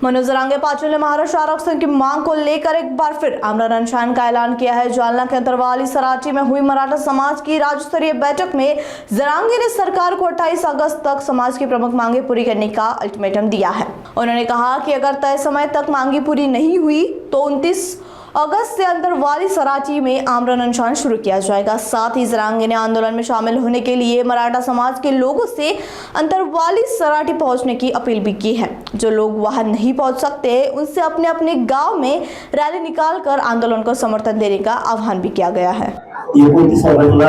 मनोज जरांगे पाटिल ने महाराष्ट्र आरक्षण की मांग को लेकर एक बार फिर आमरण अनशन का ऐलान किया है। जालना के अंतरवाली सराठी में हुई मराठा समाज की राज्य स्तरीय बैठक में जरांगे ने सरकार को 28 अगस्त तक समाज की प्रमुख मांगे पूरी करने का अल्टीमेटम दिया है। उन्होंने कहा कि अगर तय समय तक मांगी पूरी नहीं हुई तो 29 अगस्त से अंतरवाली सराठी में आमरण अनशन शुरू किया जाएगा। साथ ही जरांगे ने आंदोलन में शामिल होने के लिए मराठा समाज के लोगों से अंतरवाली सराठी पहुंचने की अपील भी की है। जो लोग वहां नहीं पहुंच सकते उनसे अपने अपने गांव में रैली निकालकर आंदोलन को समर्थन देने का आह्वान भी किया गया है। 29 ऑगस्टला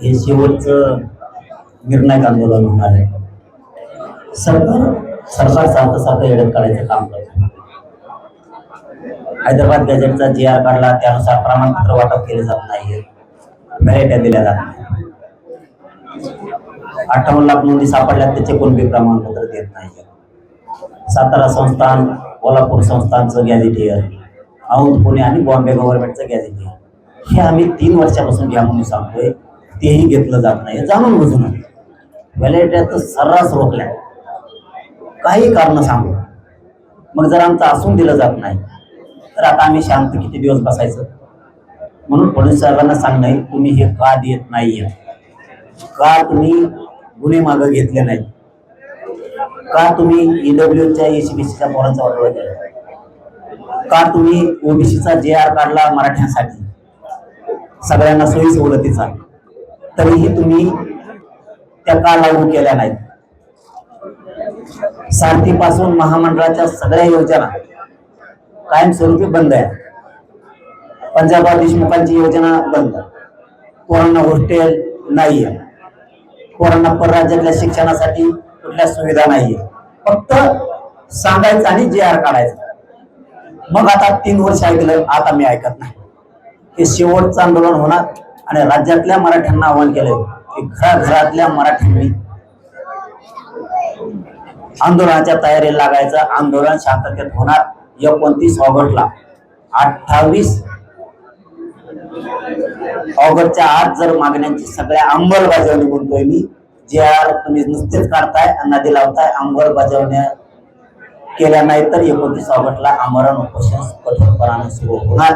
हे शेवटचं निर्णायक आंदोलन होणार आहे। सरकार सारखं येडत काढायचं काम करतं। हैदराबाद गॅजेटचा GR काढला, त्यानुसार प्रमाणपत्र वाटप केले जात नाही, व्हॅलिडिटी दिल्या जात नाही। 58 लाख नोंदी सापडल्या, त्याचे कोणते प्रमाणपत्र देत नाही। सातारा संस्थान, कोल्हापूर संस्थानचं गॅजेटियर, औंध, पुणे आणि बॉम्बे गव्हर्नमेंटचं गॅजेटियर हे आम्ही 3 वर्षापासून घ्या म्हणून सांगतोय, तेही घेतलं जात नाही। जाणून बुजून व्हॅलिडिटी तर सर्रास रोखल्या, काही कारण सांगू। मग जर आमचं असून दिलं जात नाही तर आता आम्ही शांत किती दिवस बसायचं? म्हणून पोलीस साहेबांना सांगणं, तुम्ही हे का देत नाहीये? का तुम्ही गुन्हे मागे घेतले नाही? का तुम्ही EWच्या ECBCच्या पोरांचा वाटोळा केला? का तुम्ही OBCचा JR काढला मराठ्यांसाठी सगळ्यांना सोयी सवलतीचा, तरीही तुम्ही त्या का लागू केल्या नाहीत? सारथीपासून महामंडळाच्या सगळ्या योजना कायमस्वरूपी बंद आहे। पंजाबराव देशमुखांची योजना बंद, पोरांना हॉस्टेल नाहीये, पोरांना परराज्यातल्या शिक्षणासाठी कुठल्या सुविधा नाहीये, फक्त सांगायचं आणि JR काढायचं। मग आता 3 वर्ष ऐकलं, आता मी ऐकत नाही। हे शेवटचं आंदोलन होणार आणि राज्यातल्या मराठ्यांना आवाहन केलंय की घराघरातल्या मराठ्यांनी आंदोलनाच्या तयारीला लागायचं। आंदोलन शांततेत होणार। 29 ऑगस्टला 28 ऑगस्टच्या आत जर मागण्यांची सगळ्या अंमलबजावणी म्हणतोय मी, JR तुम्ही नुसतेच काढताय, नदी लावताय, अंमलबजावणी केल्या नाही तर 29 ऑगस्टला आमरण उपोषण कठोरपणाने सुरू होणार।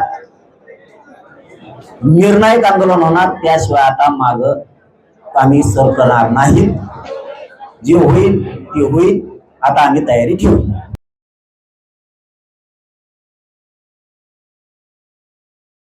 निर्णायक आंदोलन होणार, त्याशिवाय आता माग आम्ही सरकणार नाही। जे होईल ते होईल, आता आम्ही तयारी ठेवू।